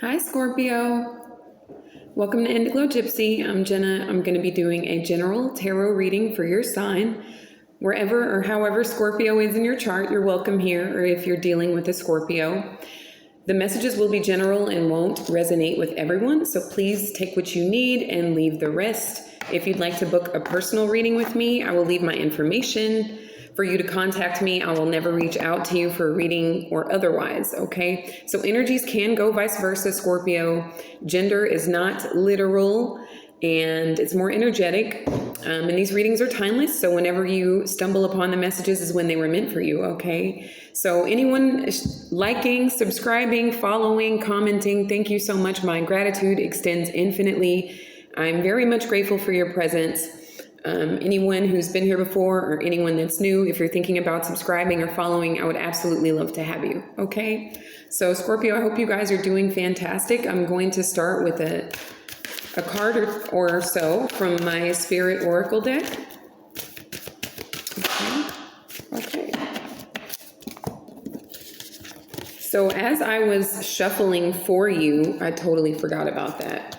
Hi, Scorpio. Welcome to Indiglojypsy. I'm Jenna. I'm going to be doing a general tarot reading for your sign. Wherever or however Scorpio is in your chart, you're welcome here, or if you're dealing with a Scorpio. The messages will be general and won't resonate with everyone, so please take what you need and leave the rest. If you'd like to book a personal reading with me, I will leave my information for you to contact me. I will never reach out to you for a reading or otherwise, okay? So energies can go vice versa, Scorpio. Gender is not literal, and it's more energetic. And these readings are timeless, so whenever you stumble upon the messages is when they were meant for you, okay? So anyone liking, subscribing, following, commenting, thank you so much. My gratitude extends infinitely. I'm very much grateful for your presence. Anyone who's been here before or anyone that's new, if you're thinking about subscribing or following, I would absolutely love to have you, okay? So Scorpio, I hope you guys are doing fantastic. I'm going to start with a card or so from my Spirit Oracle deck. Okay. So as I was shuffling for you, I totally forgot about that.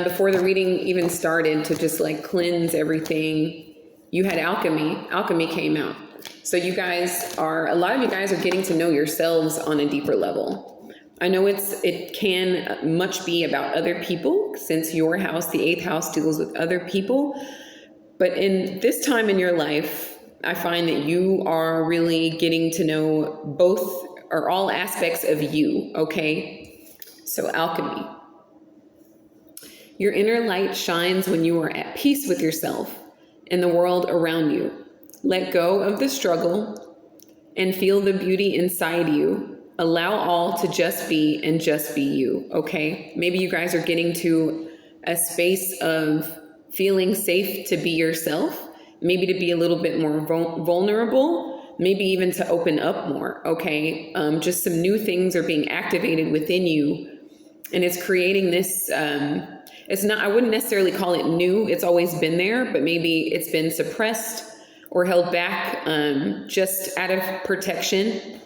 Before the reading even started, to just like cleanse everything, you had alchemy. Alchemy came out. So a lot of you guys are getting to know yourselves on a deeper level. I know it can much be about other people, since your house, the 8th house, deals with other people. But in this time in your life, I find that you are really getting to know both or all aspects of you, okay? So alchemy. Your inner light shines when you are at peace with yourself and the world around you. Let go of the struggle and feel the beauty inside you. Allow all to just be and just be you, okay? Maybe you guys are getting to a space of feeling safe to be yourself, maybe to be a little bit more vulnerable, maybe even to open up more, okay? Just some new things are being activated within you, and it's creating this, I wouldn't necessarily call it new, it's always been there, but maybe it's been suppressed or held back just out of protection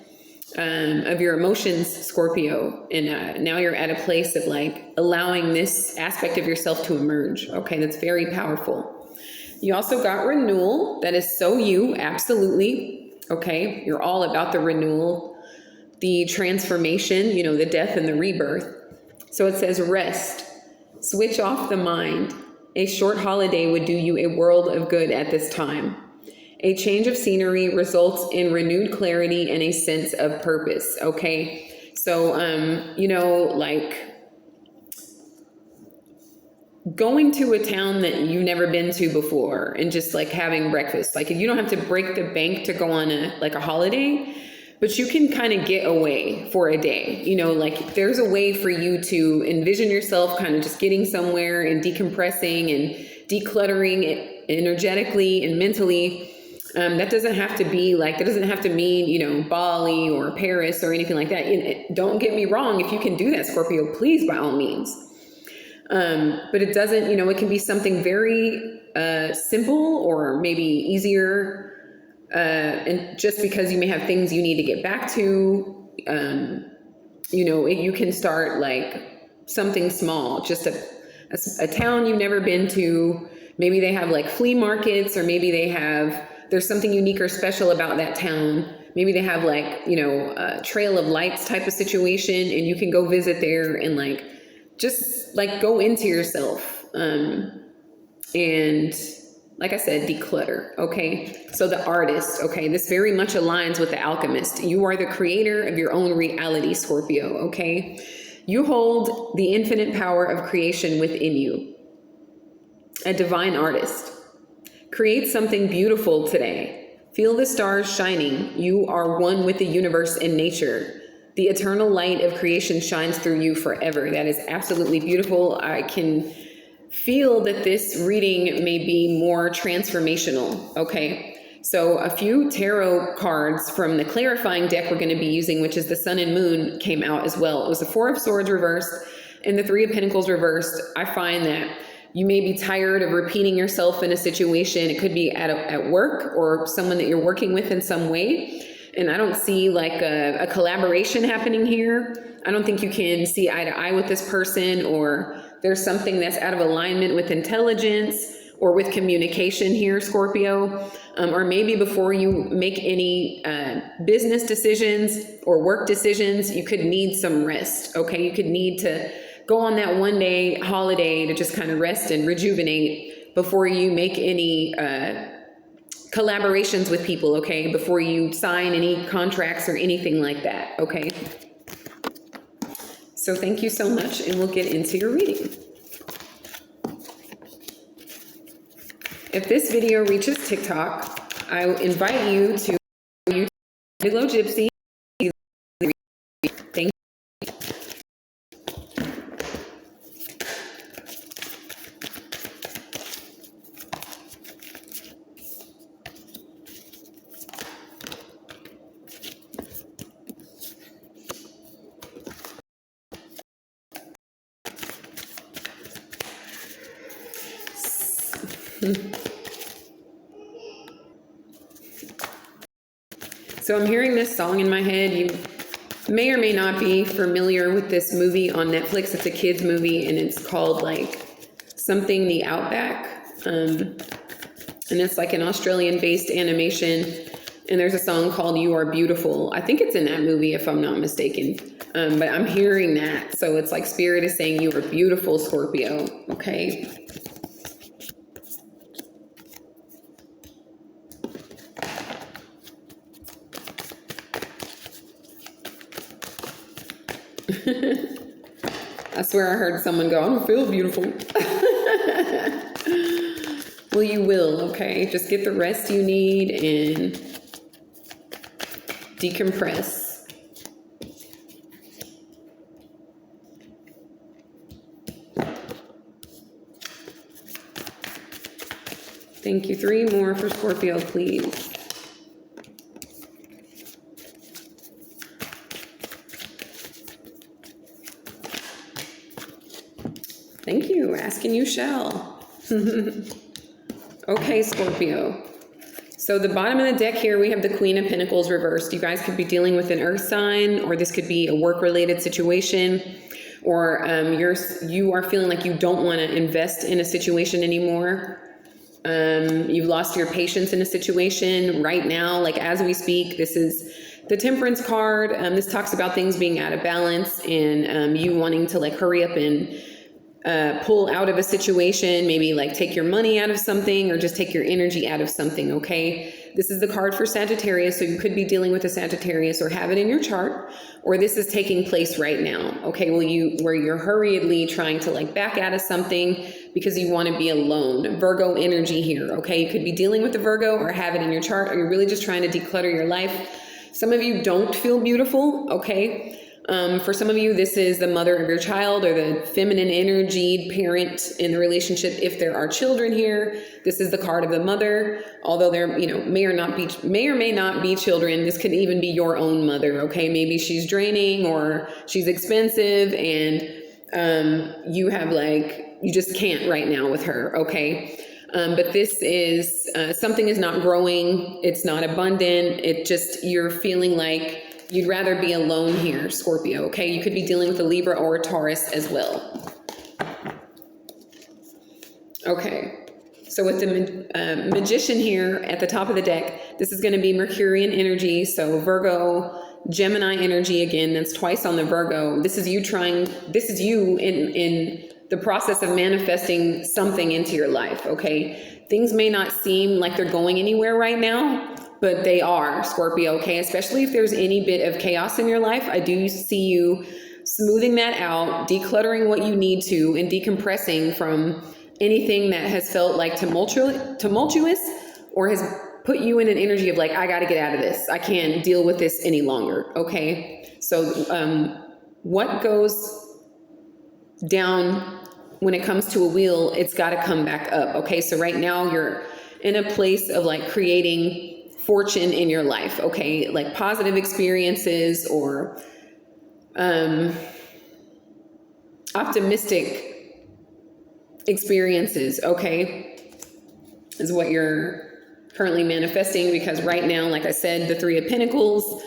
of your emotions, Scorpio. And now you're at a place of like allowing this aspect of yourself to emerge. Okay, that's very powerful. You also got renewal. That is so you, absolutely. Okay, you're all about the renewal, the transformation, the death and the rebirth. So it says rest, switch off the mind. A short holiday would do you a world of good at this time. A change of scenery results in renewed clarity and a sense of purpose, okay? So, like going to a town that you've never been to before and just like having breakfast. Like you don't have to break the bank to go on a holiday, but you can kind of get away for a day. Like there's a way for you to envision yourself kind of just getting somewhere and decompressing and decluttering it energetically and mentally. That doesn't have to mean, Bali or Paris or anything like that. Don't get me wrong. If you can do that, Scorpio, please, by all means. But it doesn't, it can be something very simple or maybe easier. And just because you may have things you need to get back to, you can start like something small, just a town you've never been to. Maybe they have like flea markets, or maybe there's something unique or special about that town. Maybe they have like, a trail of lights type of situation, and you can go visit there and like, just like go into yourself. And like I said, declutter, okay? So the artist, okay, this very much aligns with the alchemist. You are the creator of your own reality, Scorpio, okay? You hold the infinite power of creation within you. A divine artist. Create something beautiful today. Feel the stars shining. You are one with the universe and nature. The eternal light of creation shines through you forever. That is absolutely beautiful. I can feel that this reading may be more transformational, okay? So a few tarot cards from the clarifying deck we're going to be using, which is the Sun and Moon, came out as well. It was the Four of Swords reversed and the Three of Pentacles reversed. I find that you may be tired of repeating yourself in a situation. It could be at work or someone that you're working with in some way. And I don't see like a collaboration happening here. I don't think you can see eye to eye with this person, or there's something that's out of alignment with intelligence or with communication here, Scorpio. Or maybe before you make any business decisions or work decisions, you could need some rest, okay? You could need to go on that one day holiday to just kind of rest and rejuvenate before you make any collaborations with people, okay? Before you sign any contracts or anything like that, okay? So thank you so much, and we'll get into your reading. If this video reaches TikTok, I invite you to indiglojypsy. Thank you. So I'm hearing this song in my head. You may or may not be familiar with this movie on Netflix. It's a kids movie, and it's called like something The Outback. And it's like an Australian-based animation. And there's a song called You Are Beautiful. I think it's in that movie, if I'm not mistaken. But I'm hearing that. So it's like Spirit is saying you are beautiful, Scorpio. Okay. I swear I heard someone go, I don't feel beautiful. Well, you will, okay? Just get the rest you need and decompress. Thank you. 3 more for Scorpio, please. Thank you. Ask and you shall. Okay, Scorpio. So the bottom of the deck here, we have the Queen of Pentacles reversed. You guys could be dealing with an earth sign, or this could be a work-related situation, or you are feeling like you don't want to invest in a situation anymore. You've lost your patience in a situation right now. Like as we speak, this is the Temperance card. This talks about things being out of balance and you wanting to like hurry up and pull out of a situation, maybe like take your money out of something or just take your energy out of something, okay? This is the card for Sagittarius, so you could be dealing with a Sagittarius or have it in your chart, or this is taking place right now, okay? Where you're hurriedly trying to like back out of something because you want to be alone. Virgo energy here, okay? You could be dealing with the Virgo or have it in your chart, or you're really just trying to declutter your life. Some of you don't feel beautiful, okay? For some of you, this is the mother of your child or the feminine energied parent in the relationship. If there are children here, this is the card of the mother. Although there, may or may not be children. This could even be your own mother. Okay, maybe she's draining or she's expensive, and you have you just can't right now with her. Okay. But this is something is not growing. It's not abundant. You're feeling like you'd rather be alone here, Scorpio, okay? You could be dealing with a Libra or a Taurus as well. Okay, so with the Magician here at the top of the deck, this is going to be Mercurian energy, so Virgo, Gemini energy again, that's twice on the Virgo. This is you in the process of manifesting something into your life, okay? Things may not seem like they're going anywhere right now, but they are, Scorpio, okay? Especially if there's any bit of chaos in your life, I do see you smoothing that out, decluttering what you need to, and decompressing from anything that has felt like tumultuous or has put you in an energy of like, I got to get out of this. I can't deal with this any longer, okay? So what goes down when it comes to a wheel, it's got to come back up, okay? So right now you're in a place of like creating fortune in your life, okay? Like positive experiences or optimistic experiences, okay? Is what you're currently manifesting, because right now, like I said, the Three of Pentacles,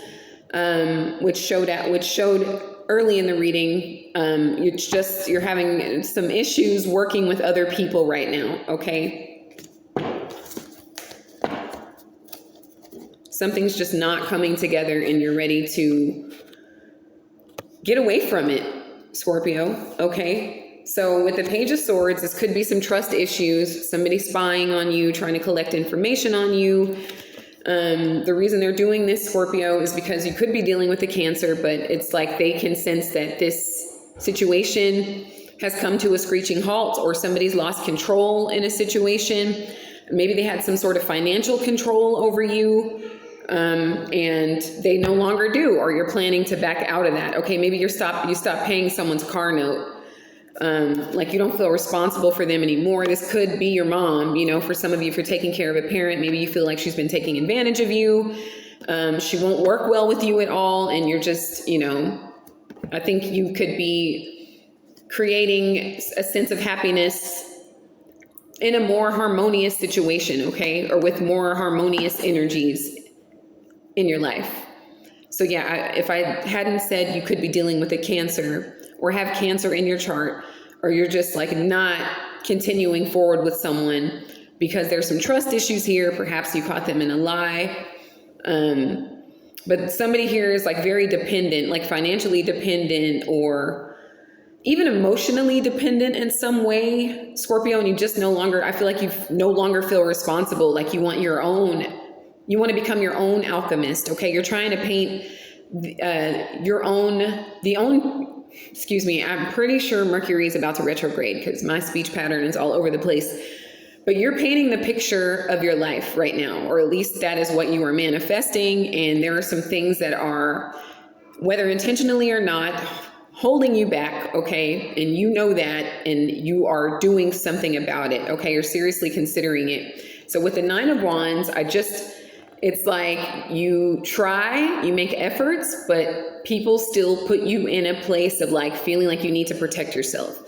which showed early in the reading, you're having some issues working with other people right now, okay? Something's just not coming together and you're ready to get away from it, Scorpio, okay? So with the Page of Swords, this could be some trust issues, somebody spying on you, trying to collect information on you. The reason they're doing this, Scorpio, is because you could be dealing with a Cancer, but it's like they can sense that this situation has come to a screeching halt, or somebody's lost control in a situation. Maybe they had some sort of financial control over you, and they no longer do, or you're planning to back out of that. Okay, maybe you stop paying someone's car note. Like you don't feel responsible for them anymore. This could be your mom, you know, for some of you, if you're taking care of a parent, maybe you feel like she's been taking advantage of you. She won't work well with you at all. And you're just, you know, I think you could be creating a sense of happiness in a more harmonious situation, okay? Or with more harmonious energies in your life. So yeah, if I hadn't said you could be dealing with a Cancer, or have Cancer in your chart, or you're just like not continuing forward with someone because there's some trust issues here, perhaps you caught them in a lie. But somebody here is like very dependent, like financially dependent, or even emotionally dependent in some way, Scorpio, and you just I feel like you no longer feel responsible, like you want to become your own alchemist, okay? You're trying to paint excuse me, I'm pretty sure Mercury is about to retrograde because my speech pattern is all over the place. But you're painting the picture of your life right now, or at least that is what you are manifesting. And there are some things that are, whether intentionally or not, holding you back, okay? And you know that, and you are doing something about it, okay? You're seriously considering it. So with the Nine of Wands, it's like you try, you make efforts, but people still put you in a place of like feeling like you need to protect yourself.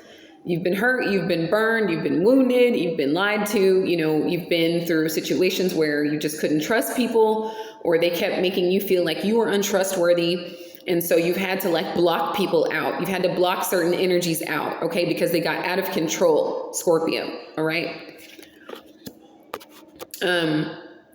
You've been hurt, you've been burned, you've been wounded, you've been lied to, you know, you've been through situations where you just couldn't trust people, or they kept making you feel like you were untrustworthy. And so you've had to like block people out. You've had to block certain energies out, okay? Because they got out of control, Scorpio, all right?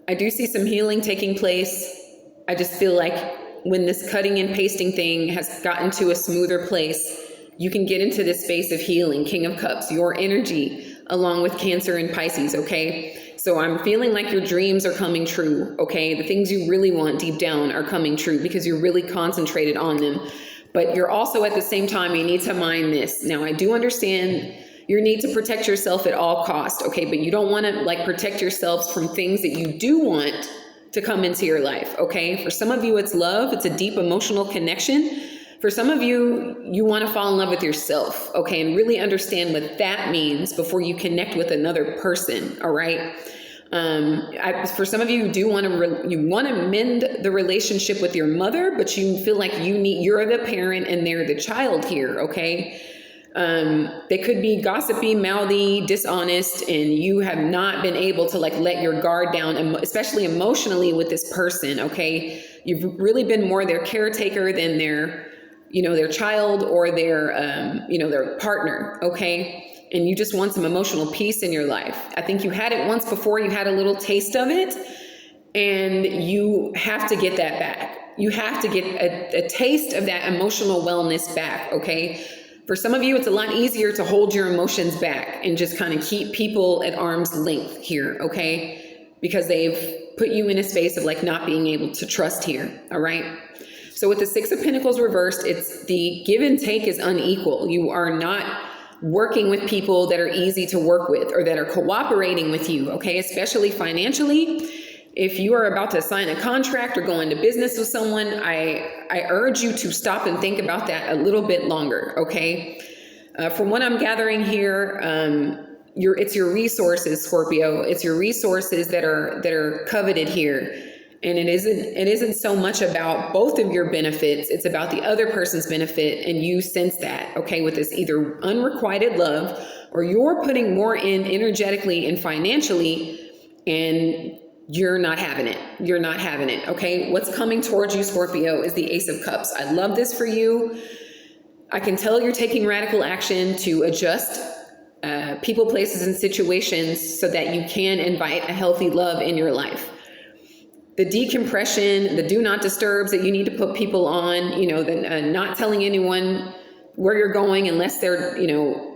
I do see some healing taking place. I just feel like when this cutting and pasting thing has gotten to a smoother place, you can get into this space of healing, King of Cups, your energy, along with Cancer and Pisces, okay? So I'm feeling like your dreams are coming true, okay? The things you really want deep down are coming true because you're really concentrated on them. But you're also at the same time, you need to mind this. Now, I do understand your need to protect yourself at all costs, okay? But you don't want to like protect yourselves from things that you do want to come into your life, okay? For some of you, it's love. It's a deep emotional connection. For some of you, you want to fall in love with yourself, okay? And really understand what that means before you connect with another person, all right? For some of you, you want to mend the relationship with your mother, but you feel like you're the parent and they're the child here, okay? They could be gossipy, mouthy, dishonest, and you have not been able to like let your guard down, especially emotionally with this person, okay? You've really been more their caretaker than their child or their partner, okay? And you just want some emotional peace in your life. I think you had it once before, you had a little taste of it, and you have to get that back. You have to get a taste of that emotional wellness back, okay? For some of you, it's a lot easier to hold your emotions back and just kind of keep people at arm's length here, okay? Because they've put you in a space of like not being able to trust here, all right? So with the Six of Pentacles reversed, it's the give and take is unequal. You are not working with people that are easy to work with or that are cooperating with you, okay? Especially financially. If you are about to sign a contract or go into business with someone, I urge you to stop and think about that a little bit longer, okay? From what I'm gathering here, it's your resources, Scorpio. It's your resources that are coveted here. And it isn't so much about both of your benefits. It's about the other person's benefit. And you sense that, okay, with this either unrequited love or you're putting more in energetically and financially, and you're not having it. You're not having it. Okay. What's coming towards you, Scorpio, is the Ace of Cups. I love this for you. I can tell you're taking radical action to adjust people, places, and situations so that you can invite a healthy love in your life. The decompression, the do not disturbs that you need to put people on, you know, the not telling anyone where you're going unless they're, you know,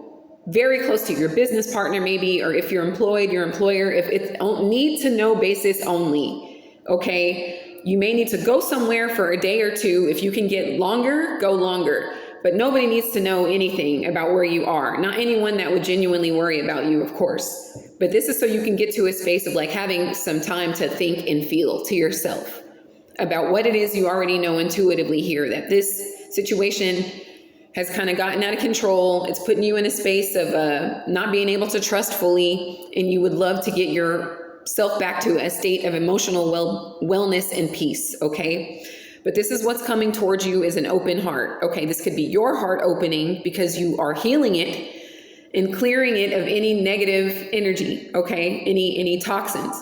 very close to your business partner maybe, or if you're employed, your employer, if it's need to know basis only, okay? You may need to go somewhere for a day or two. If you can get longer, go longer. But nobody needs to know anything about where you are. Not anyone that would genuinely worry about you, of course. But this is so you can get to a space of like having some time to think and feel to yourself about what it is you already know intuitively here, that this situation has kind of gotten out of control. It's putting you in a space of not being able to trust fully, and you would love to get yourself back to a state of emotional wellness and peace, okay? But this is what's coming towards you, is an open heart, okay? This could be your heart opening because you are healing it and clearing it of any negative energy, okay? Any toxins.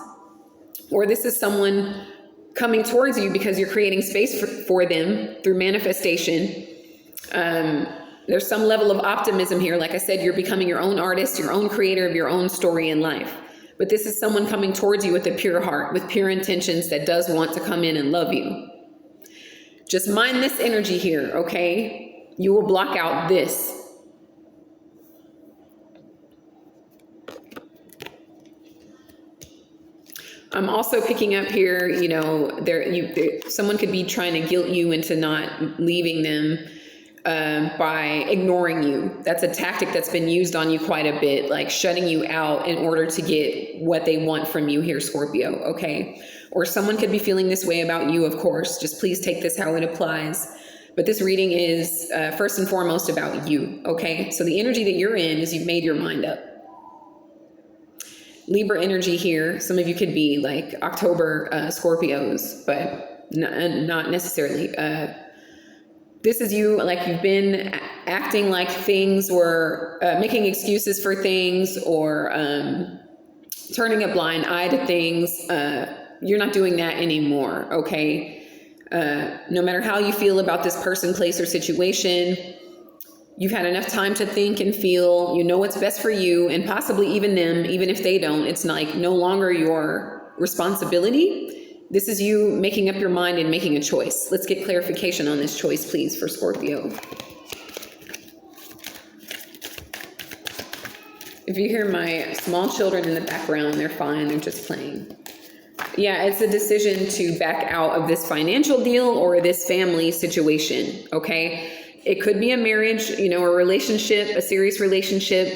Or this is someone coming towards you because you're creating space for them through manifestation. There's some level of optimism here. Like I said, you're becoming your own artist, your own creator of your own story in life. But this is someone coming towards you with a pure heart, with pure intentions, that does want to come in and love you. Just mind this energy here, okay? You will block out this. I'm also picking up here, you know, someone could be trying to guilt you into not leaving them by ignoring you. That's a tactic that's been used on you quite a bit, like shutting you out in order to get what they want from you here, Scorpio, okay? Or someone could be feeling this way about you, of course. Just please take this how it applies. But this reading is first and foremost about you, okay? So the energy that you're in is you've made your mind up. Libra energy here. Some of you could be like October Scorpios, but not necessarily. This is you, like you've been acting like things were, making excuses for things, or turning a blind eye to things. You're not doing that anymore, okay? No matter how you feel about this person, place, or situation, you've had enough time to think and feel. You know what's best for you, and possibly even them, even if they don't. It's like no longer your responsibility. This is you making up your mind and making a choice. Let's get clarification on this choice, please, for Scorpio. If you hear my small children in the background, they're fine. They're just playing. Yeah, it's a decision to back out of this financial deal or this family situation, okay? It could be a marriage, you know, a relationship, a serious relationship.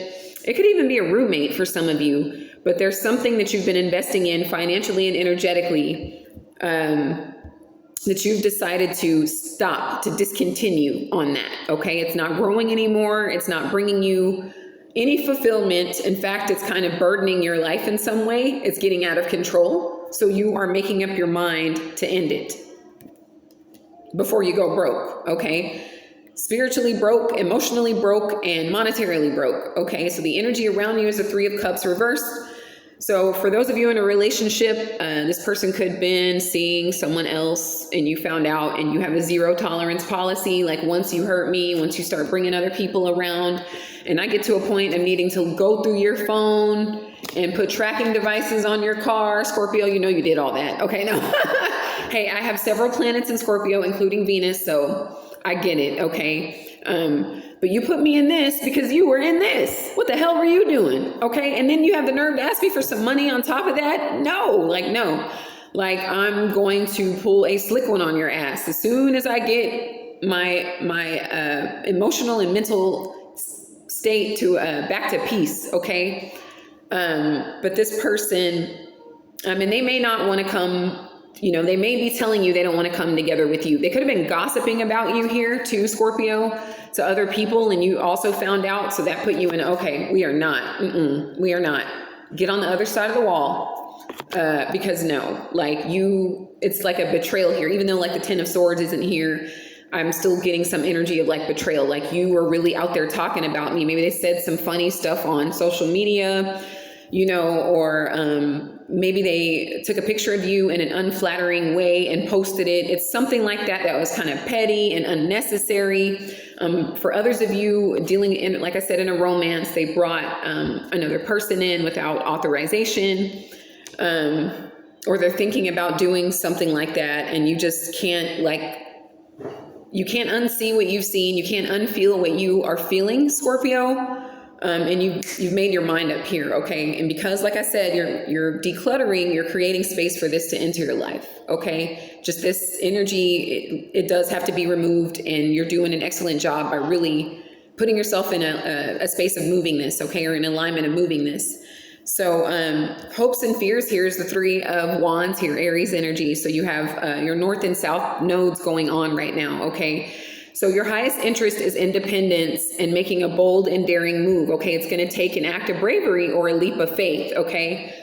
It could even be a roommate for some of you, but there's something that you've been investing in financially and energetically that you've decided to stop, to discontinue on that, okay? It's not growing anymore. It's not bringing you any fulfillment. In fact, it's kind of burdening your life in some way. It's getting out of control. So you are making up your mind to end it before you go broke, okay? Spiritually broke, emotionally broke, and monetarily broke, okay? So the energy around you is the Three of Cups reversed. So for those of you in a relationship, this person could have been seeing someone else and you found out, and you have a zero tolerance policy. Like, once you hurt me, once you start bringing other people around, and I get to a point of needing to go through your phone and put tracking devices on your car, Scorpio, you know you did all that. Okay, no. Hey, I have several planets in Scorpio, including Venus, so I get it, okay? But you put me in this because you were in this. What the hell were you doing? Okay. And then you have the nerve to ask me for some money on top of that? No, like, no. Like, I'm going to pull a slick one on your ass as soon as I get my emotional and mental state to back to peace, okay? But this person, and they may not want to come. You know, they may be telling you they don't want to come together with you. They could have been gossiping about you here too, Scorpio, to other people, and you also found out. So that put you in, okay, we are not. We are not. Get on the other side of the wall. Because no, like it's like a betrayal here. Even though like the Ten of Swords isn't here, I'm still getting some energy of like betrayal. Like, you were really out there talking about me. Maybe they said some funny stuff on social media. or maybe they took a picture of you in an unflattering way and posted it. It's something like that that was kind of petty and unnecessary. For others of you dealing in, like I said, in a romance, they brought another person in without authorization, or they're thinking about doing something like that, and you just can't, you can't unsee what you've seen. You can't unfeel what you are feeling, Scorpio. And you've made your mind up here, okay? And because, like I said, you're decluttering, you're creating space for this to enter your life, okay? Just this energy, it does have to be removed, and you're doing an excellent job by really putting yourself in a space of moving this, okay? Or in alignment of moving this. So hopes and fears, here's the Three of Wands here, Aries energy. So you have your north and south nodes going on right now, okay? So your highest interest is independence and making a bold and daring move, okay? It's going to take an act of bravery or a leap of faith, okay?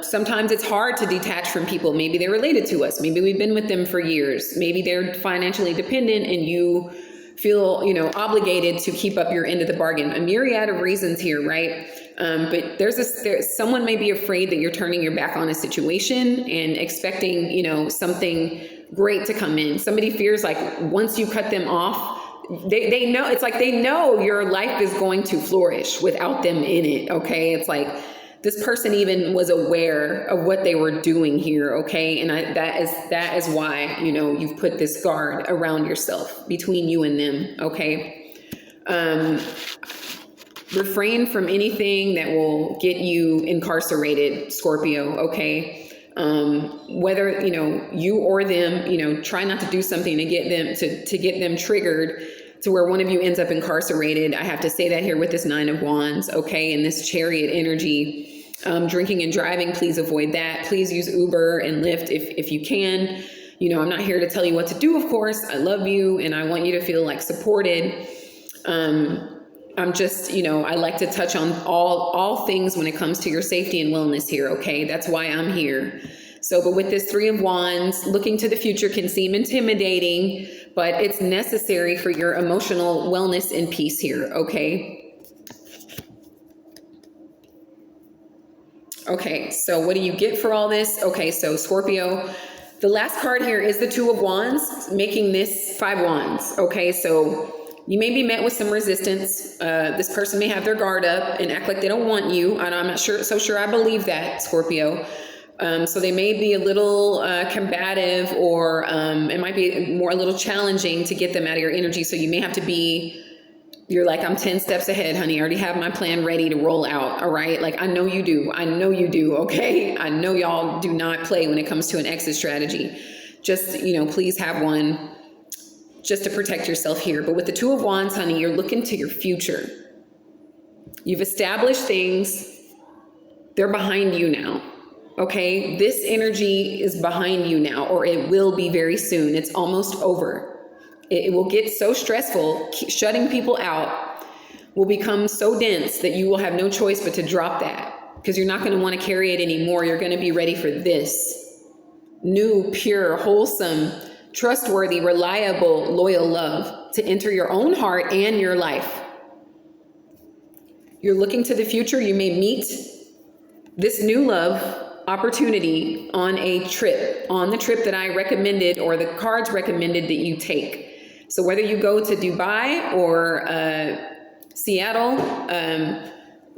Sometimes it's hard to detach from people. Maybe they're related to us. Maybe we've been with them for years. Maybe they're financially dependent and you feel, obligated to keep up your end of the bargain. A myriad of reasons here, right? But someone may be afraid that you're turning your back on a situation and expecting, something great to come in. Somebody fears like once you cut them off, they know, it's like they know your life is going to flourish without them in it, okay? It's like this person even was aware of what they were doing here, okay? And that is why, you've put this guard around yourself between you and them, okay? Refrain from anything that will get you incarcerated, Scorpio, okay? Whether, you or them, try not to do something to get them triggered to where one of you ends up incarcerated. I have to say that here with this Nine of Wands, okay? And this Chariot energy, drinking and driving, please avoid that. Please use Uber and Lyft if you can. I'm not here to tell you what to do, of course. I love you and I want you to feel like supported. I'm just, I like to touch on all things when it comes to your safety and wellness here, okay? That's why I'm here. So, but with this Three of Wands, looking to the future can seem intimidating, but it's necessary for your emotional wellness and peace here, okay? Okay, so what do you get for all this? Okay, so Scorpio, the last card here is the Two of Wands, making this Five Wands, okay? So you may be met with some resistance. This person may have their guard up and act like they don't want you. And I'm not so sure I believe that, Scorpio. So they may be a little combative, or it might be a little challenging to get them out of your energy. So you may have to you're like, I'm 10 steps ahead, honey. I already have my plan ready to roll out. All right. Like, I know you do. Okay. I know y'all do not play when it comes to an exit strategy. Just, please have one just to protect yourself here. But with the Two of Wands, honey, you're looking to your future. You've established things. They're behind you now. Okay. This energy is behind you now, or it will be very soon. It's almost over. It will get so stressful. Shutting people out will become so dense that you will have no choice but to drop that, because you're not going to want to carry it anymore. You're going to be ready for this new, pure, wholesome, trustworthy, reliable, loyal love to enter your own heart and your life. You're looking to the future. You may meet this new love opportunity on the trip that I recommended, or the cards recommended that you take. So whether you go to Dubai or Seattle,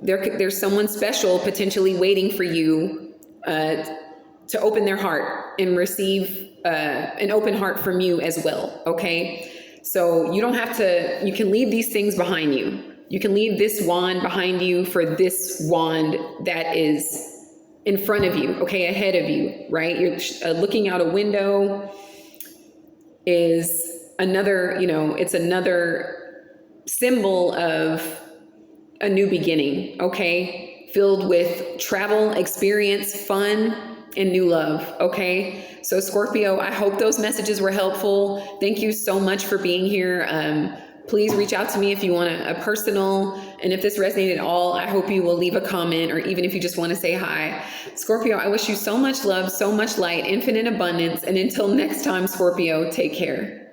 there's someone special potentially waiting for you to open their heart and receive an open heart from you as well, okay? So you don't have to, you can leave these things behind you. You can leave this wand behind you for this wand that is in front of you, okay, ahead of you, right? You're looking out a window is another, it's another symbol of a new beginning, okay? Filled with travel, experience, fun, and new love, okay? So Scorpio, I hope those messages were helpful. Thank you so much for being here. Please reach out to me if you want a personal, and if this resonated at all, I hope you will leave a comment, or even if you just want to say hi. Scorpio, I wish you so much love, so much light, infinite abundance, and until next time, Scorpio, take care.